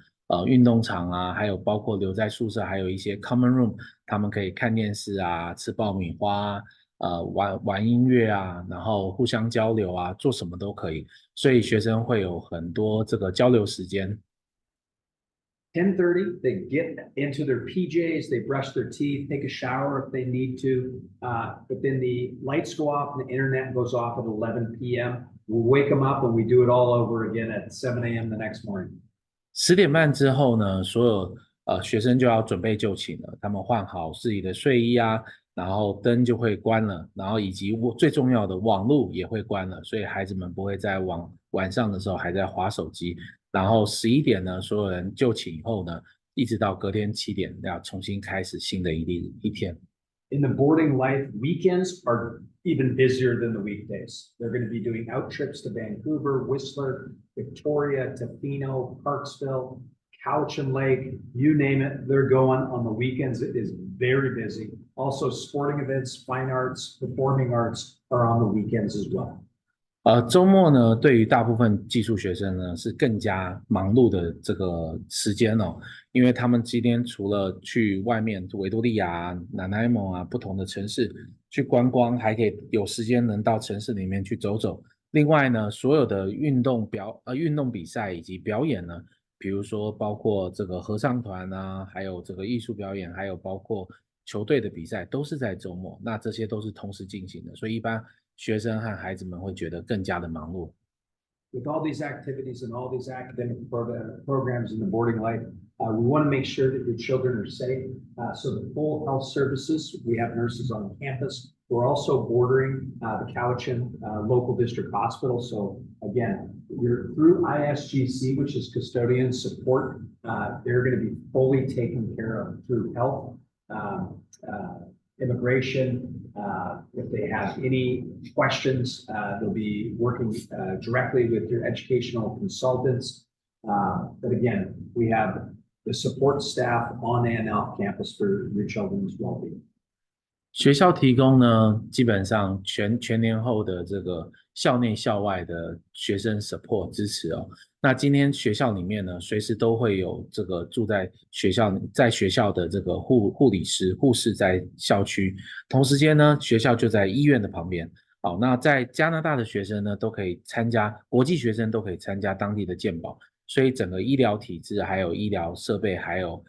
运动场啊，还有包括留在宿舍，还有一些 common room， 他们可以看电视啊，吃爆米花啊，玩音乐啊，然后互相交流啊，做什么都可以，所以学生会有很多这个交流时间。10:30, they get into their PJs, they brush their teeth, take a shower if they need to. But then the lights go off and the internet goes off at 11 p.m. We'll wake them up and we do it all over again at 7 a.m. the next morning. 10点半之后呢，所有学生就要准备就寝了，他们换好自己的睡衣啊，然后灯就会关了，然后以及最重要的网络也会关了，所以孩子们不会在晚上的时候还在滑手机。然后11点呢，所有人就寝以后呢，一直到隔天7点，要重新开始新的一天。In the boarding life, weekends are even busier than the weekdays. They're going to be doing out trips to Vancouver, Whistler, Victoria, Tofino, Parksville, Cowichan Lake, you name it, they're going on the weekends. It is very busy. Also, sporting events, fine arts, performing arts are on the weekends as well. 周末呢，对于大部分寄宿学生呢是更加忙碌的这个时间哦，因为他们今天除了去外面维多利亚、南埃蒙啊不同的城市去观光，还可以有时间能到城市里面去走走。另外呢，所有的运动比赛以及表演呢，比如说包括这个合唱团啊，还有这个艺术表演，还有包括球队的比赛，都是在周末。那这些都是同时进行的，所以一般学生和孩子们会觉得更加的忙碌。With all these activities and all these academic programs in the boarding life, we want to make sure that your children are safe. So the full health services, we have nurses on campus. We're also bordering the Cowichan local district hospital. So again, you're through ISGC, which is custodian support. They're going to be fully taken care of through health, immigration. If they have any questions, they'll be working directly with your educational consultants. But again, we have the support staff on and off campus for your children's well-being. 学校提供呢，基本上全年后的这个校内校外的学生 support 支持哦。那今天学校里面呢，随时都会有这个住在学校的这个护理师、护士在校区，同时间呢，学校就在医院的旁边。好，那在加拿大的学生呢，都可以参加，国际学生都可以参加当地的健保，所以整个医疗体制、还有医疗设备、还有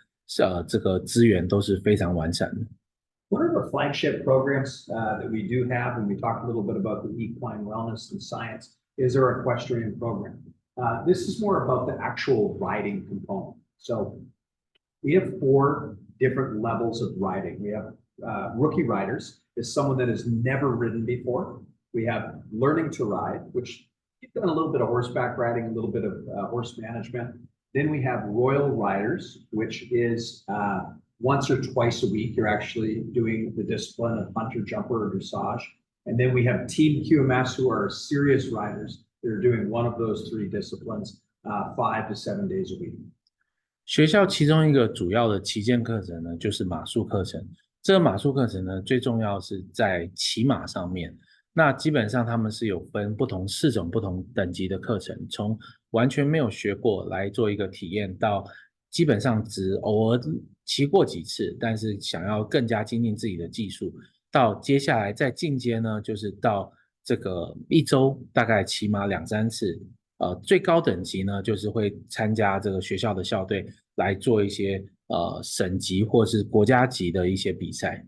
这个资源都是非常完善的。One of our flagship programs that we do have, and we talked a little bit about the equine wellness and science, is our equestrian program. This is more about the actual riding component. So we have 4 different levels of riding. We have rookie riders is someone that has never ridden before. We have learning to ride, which you've done a little bit of horseback riding, a little bit of horse management. Then we have royal riders, which is once or twice a week, you're actually doing the discipline of hunter, jumper, or dressage. And then we have team QMS, who are serious riders. They're doing one of those 3 disciplines 5 to 7 days a week. 学校其中一个主要的旗舰课程呢，就是马术课程。这个马术课程呢，最重要是在骑马上面。那基本上他们是有分4种不同等级的课程，从完全没有学过来做一个体验，到基本上只偶尔骑过几次，但是想要更加精进自己的技术，到接下来再进阶呢，就是到这个1周大概骑马2、3次。最高等级呢，就是会参加这个学校的校队来做一些省级或是国家级的一些比赛。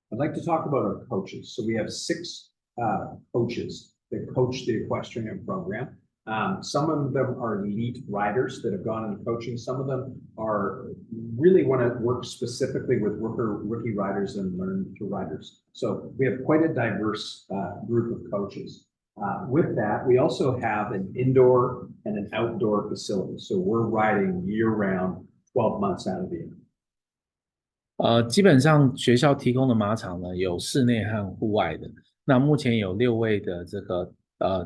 I'd like to talk about our coaches. So we have 6 coaches that coach the equestrian program. Some of them are elite riders that have gone into coaching. Some of them are really want to work specifically with rookie riders and learn to riders. So we have quite a diverse group of coaches. With that, we also have an indoor and an outdoor facility. So we're riding year-round, 12 months out of the year. 基本上学校提供的马场呢，有室内和户外的。那目前有6位的这个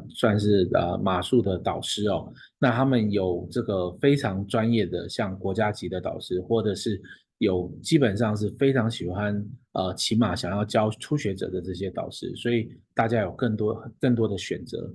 算是马术的导师哦。那他们有这个非常专业的，像国家级的导师，或者是有基本上是非常喜欢骑马想要教初学者的这些导师，所以大家有更多的选择。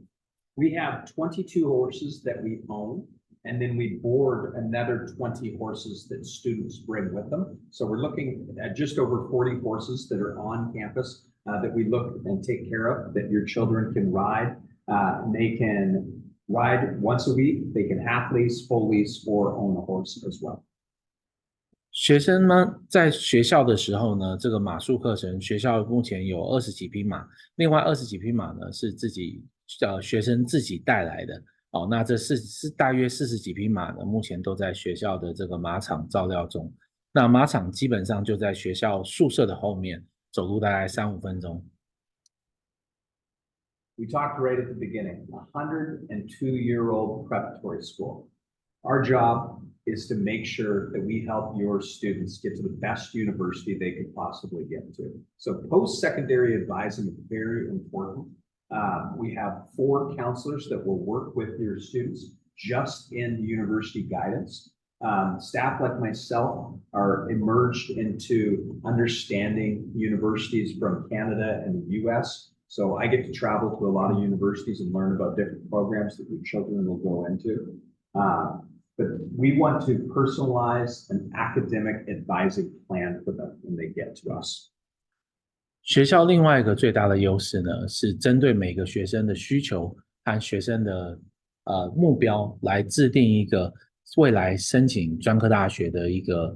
We have 22 horses that we own, and then we board another 20 horses that students bring with them. So we're looking at just over 40 horses that are on campus that we look and take care of, that your children can ride. And they can ride once a week, they can half lease, full lease, or own a horse as well. 学生呢，在学校的时候呢，这个马术课程，学校目前有20几匹马，另外20几匹马呢是学生自己带来的。哦，那这是大约40几匹马呢，目前都在学校的这个马场照料中。那马场基本上就在学校宿舍的后面，走路大概3、5分钟。We talked right at the beginning, 102-year-old preparatory school. Our job is to make sure that we help your students get to the best university they could possibly get to. So post-secondary advising is very important. We have 4 counselors that will work with your students just in university guidance. Staff like myself are immersed into understanding universities from Canada and the US. So I get to travel to a lot of universities and learn about different programs that your children will go into. But we want to personalize an academic advising plan for them when they get to us. 学校另外一个最大的优势呢，是针对每个学生的需求和学生的目标来制定一个未来申请专科大学的一个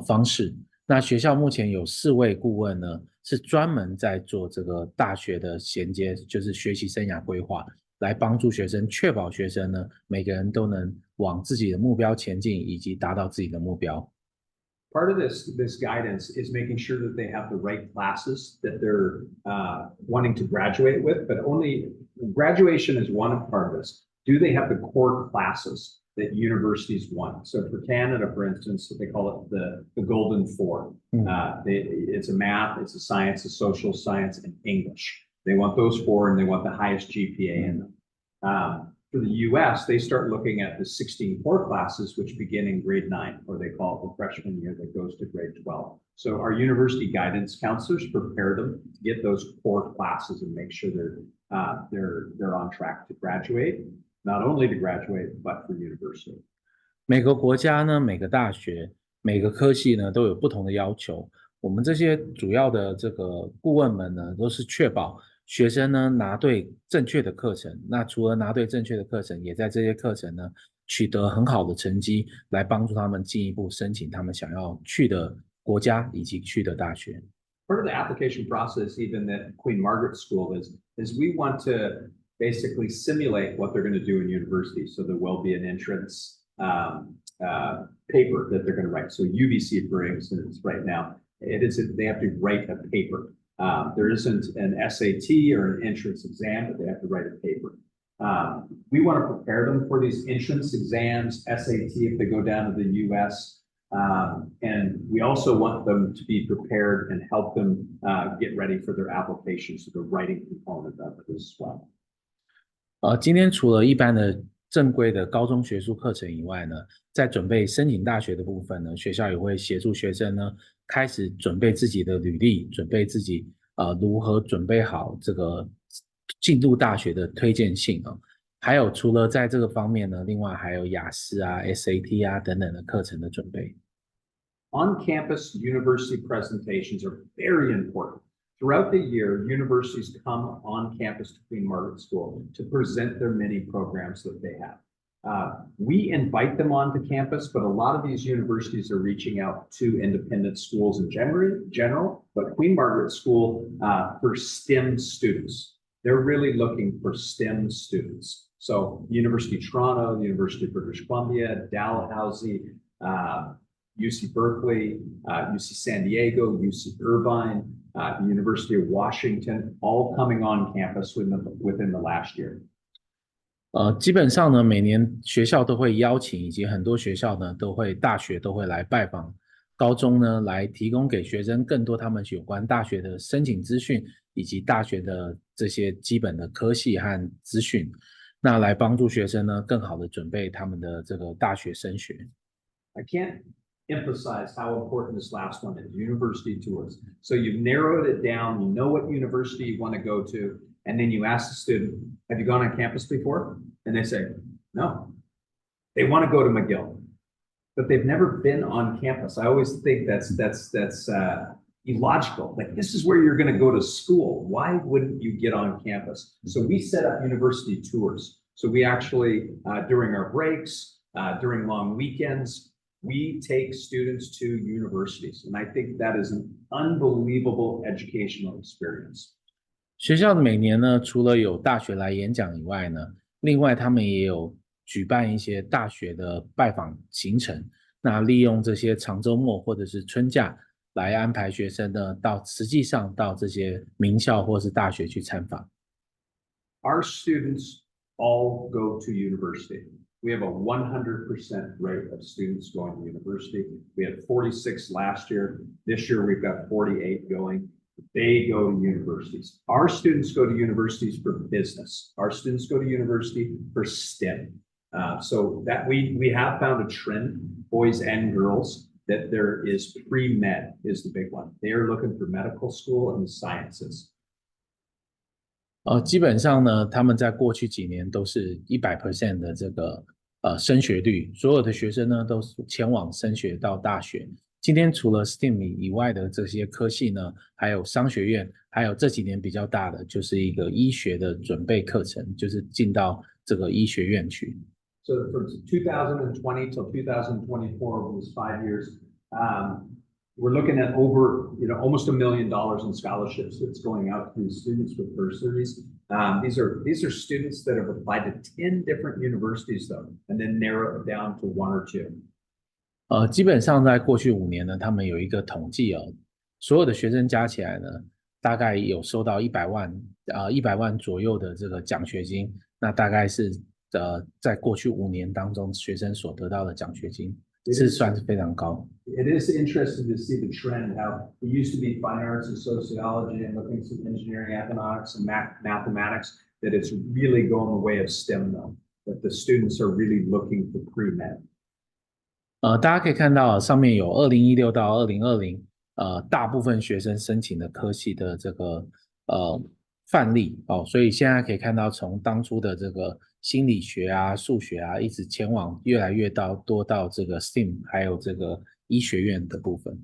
方式。那学校目前有4位顾问呢，是专门在做这个大学的衔接，就是学习生涯规划，来帮助学生，确保学生呢每个人都能往自己的目标前进，以及达到自己的目标。Part of this guidance is making sure that they have the right classes that they're wanting to graduate with, but only graduation is one part of this. Do they have the core classes that universities want? So for Canada, for instance, they call it the Golden Four. It's a math, it's a science, a social science, and English. They want those 4, and they want the highest GPA in them. For the US, they start looking at the 16 core classes, which begin in grade 9, or they call it the freshman year that goes to grade 12. So our university guidance counselors prepare them to get those core classes and make sure they're on track to graduate, not only to graduate, but for university. 每个国家呢，每个大学，每个科系呢，都有不同的要求。我们这些主要的这个顾问们呢，都是确保学生呢拿对正确的课程，那除了拿对正确的课程，也在这些课程呢取得很好的成绩，来帮助他们进一步申请他们想要去的国家以及去的大学。Part of the application process, even at Queen Margaret School, is we want to basically simulate what they're going to do in university. So there will be an entrance paper that they're going to write. So UBC, for instance, right now, they have to write a paper. There isn't an SAT or an entrance exam, but they have to write a paper. We want to prepare them for these entrance exams, SAT if they go down to the US. And we also want them to be prepared and help them get ready for their application, so the writing component of it as well. 今天除了一般的正规的高中学术课程以外呢，在准备申请大学的部分呢，学校也会协助学生呢开始准备自己的履历，准备自己如何准备好这个进入大学的推荐信啊。还有除了在这个方面呢，另外还有雅思啊、SAT 啊等等的课程的准备。On-campus university presentations are very important. Throughout the year, universities come on campus to Queen Margaret School to present their many programs that they have. We invite them onto campus, but a lot of these universities are reaching out to independent schools in general, but Queen Margaret School for STEM students. They're really looking for STEM students. So University of Toronto, University of British Columbia, Dalhousie, UC Berkeley, UC San Diego, UC Irvine, the University of Washington, all coming on campus within the last year. 基本上呢，每年学校都会邀请，以及很多学校呢大学都会来拜访高中呢，来提供给学生更多他们有关大学的申请资讯，以及大学的这些基本的科系和资讯，那来帮助学生呢更好的准备他们的这个大学升学。I can't emphasize how important this last one is, university tours. So you've narrowed it down, you know what university you want to go to, and then you ask the student, have you gone on campus before? And they say, no. They want to go to McGill, but they've never been on campus. I always think that's illogical. Like, this is where you're going to go to school. Why wouldn't you get on campus? So we set up university tours. So we actually, during our breaks, during long weekends, we take students to universities. And I think that is an unbelievable educational experience. 学校每年呢，除了有大学来演讲以外呢，另外他们也有举办一些大学的拜访行程。那利用这些长周末或者是春假来安排学生呢，实际上到这些名校或是大学去参访。Our students all go to university. We have a 100% rate of students going to university. We had 46 last year. This year we've got 48 going. They go to universities. Our students go to universities for business. Our students go to university for STEM. So that we have found a trend, boys and girls, that there is pre-med is the big one. They are looking for medical school and sciences. 基本上呢，他们在过去几年都是100% 的这个升学率，所有的学生呢都前往升学到大学。今天除了 STEM 以外的这些科系呢，还有商学院，还有这几年比较大的就是一个医学的准备课程，就是进到这个医学院去。So from 2020 till 2024, over these 5 years, we're looking at over, almost $1 million in scholarships that's going out to students with bursaries. These are students that have applied to 10 different universities, though, and then narrow it down to 1 or 2. 基本上在过去5年呢，他们有一个统计哦，所有的学生加起来呢，大概有收到100万左右的这个奖学金，那大概是在过去5年当中学生所得到的奖学金是算是非常高。It is interesting to see the trend, how it used to be fine arts and sociology and looking at engineering, economics, and mathematics, that it's really going the way of STEM though, that the students are really looking for pre-med. 大家可以看到上面有2016到2020大部分学生申请的科系的这个范例哦，所以现在可以看到从当初的这个心理学啊、数学啊，一直前往越来越多到这个 STEM， 还有这个医学院的部分。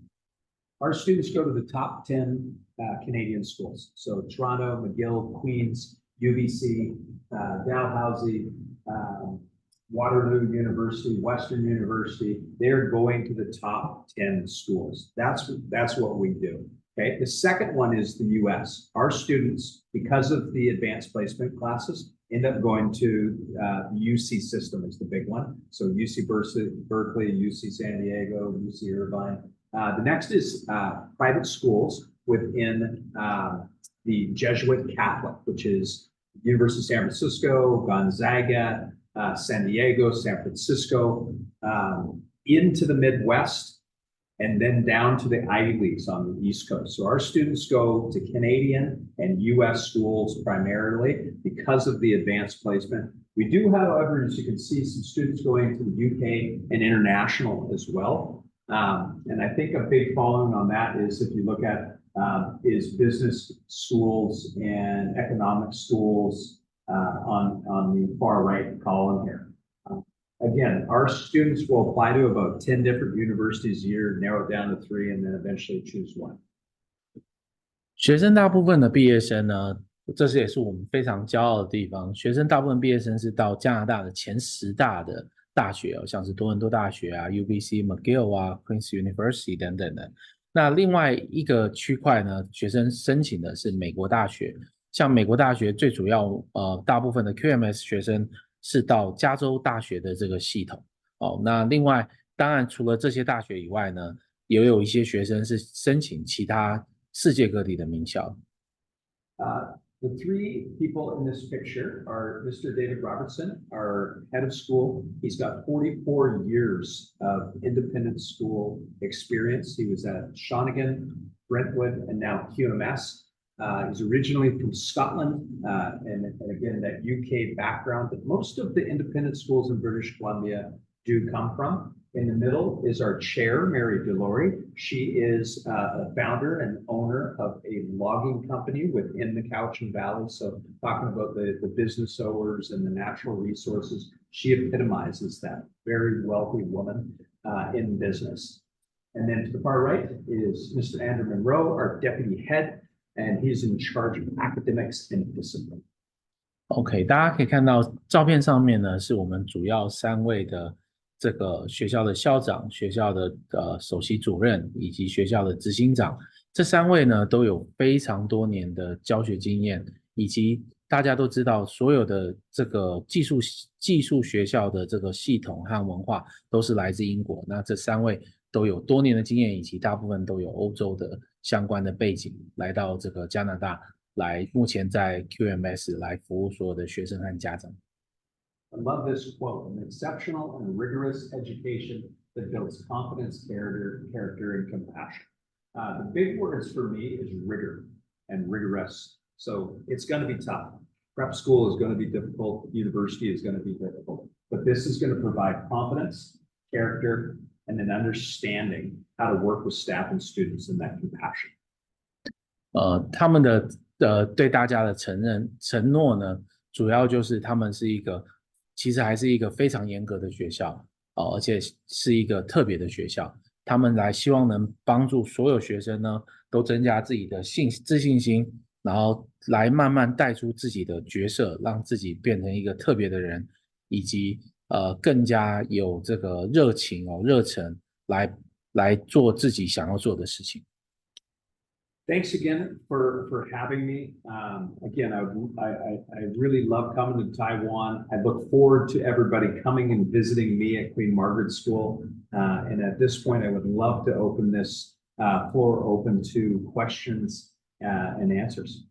Our students go to the top 10 Canadian schools. So Toronto, McGill, Queens, UBC, Dalhousie, Waterloo University, Western University. They're going to the top 10 schools. That's what we do. Okay. The second one is the US. Our students, because of the advanced placement classes, end up going to UC system is the big one. So UC Berkeley, UC San Diego, UC Irvine. The next is private schools within the Jesuit Catholic, which is University of San Francisco, Gonzaga, San Diego, San Francisco, into the Midwest, and then down to the Ivy Leagues on the East Coast. So our students go to Canadian and US schools primarily because of the advanced placement. We do, however, as you can see, some students going to the UK and international as well. And I think a big following on that is, if you look at is business schools and economic schools on the far right column here. Again, our students will apply to about 10 different universities a year, narrow it down to 3, and then eventually choose one. 学生大部分的毕业生呢，这是也是我们非常骄傲的地方。学生大部分毕业生是到加拿大的前10大的大学像是多伦多大学啊、UBC、McGill 啊、Queen's University 等等的。那另外一个区块呢，学生申请的是美国大学，像美国大学最主要大部分的 QMS 学生是到加州大学的这个系统那另外当然除了这些大学以外呢，也有一些学生是申请其他世界各地的名校。The 3 people in this picture are Mr. David Robertson, our head of school. He's got 44 years of independent school experience. He was at Shawnigan, Brentwood, and now QMS. He's originally from Scotland, and again, that UK background that most of the independent schools in British Columbia do come from. In the middle is our chair, Mary Delory. She is a founder and owner of a logging company within the Cowichan Valley. So talking about the business owners and the natural resources, she epitomizes that. Very wealthy woman in business. And then to the far right is Mr. Andrew Monroe, our deputy head, and he's in charge of academics and discipline. OK， 大家可以看到照片上面呢，是我们主要3位的这个学校的校长、学校的首席主任以及学校的执行长。这3位呢都有非常多年的教学经验，以及大家都知道所有的这个寄宿学校的这个系统和文化都是来自英国。那这3位都有多年的经验，以及大部分都有欧洲的相关的背景，来到这个加拿大，来目前在 QMS 来服务所有的学生和家长。I love this quote: "An exceptional and rigorous education that builds confidence, character, and compassion." The big words for me is rigor and rigorous. So it's going to be tough. Prep school is going to be difficult. University is going to be difficult. But this is going to provide confidence, character, and an understanding how to work with staff and students and that compassion. 他们的对大家的承诺呢，主要就是他们是一个。其实还是一个非常严格的学校而且是一个特别的学校。他们来希望能帮助所有学生呢，都增加自己的自信心，然后来慢慢带出自己的角色，让自己变成一个特别的人，以及更加有这个热情热忱来做自己想要做的事情。Thanks again for having me. Again, I really love coming to Taiwan. I look forward to everybody coming and visiting me at Queen Margaret School. And at this point, I would love to open this floor open to questions and answers.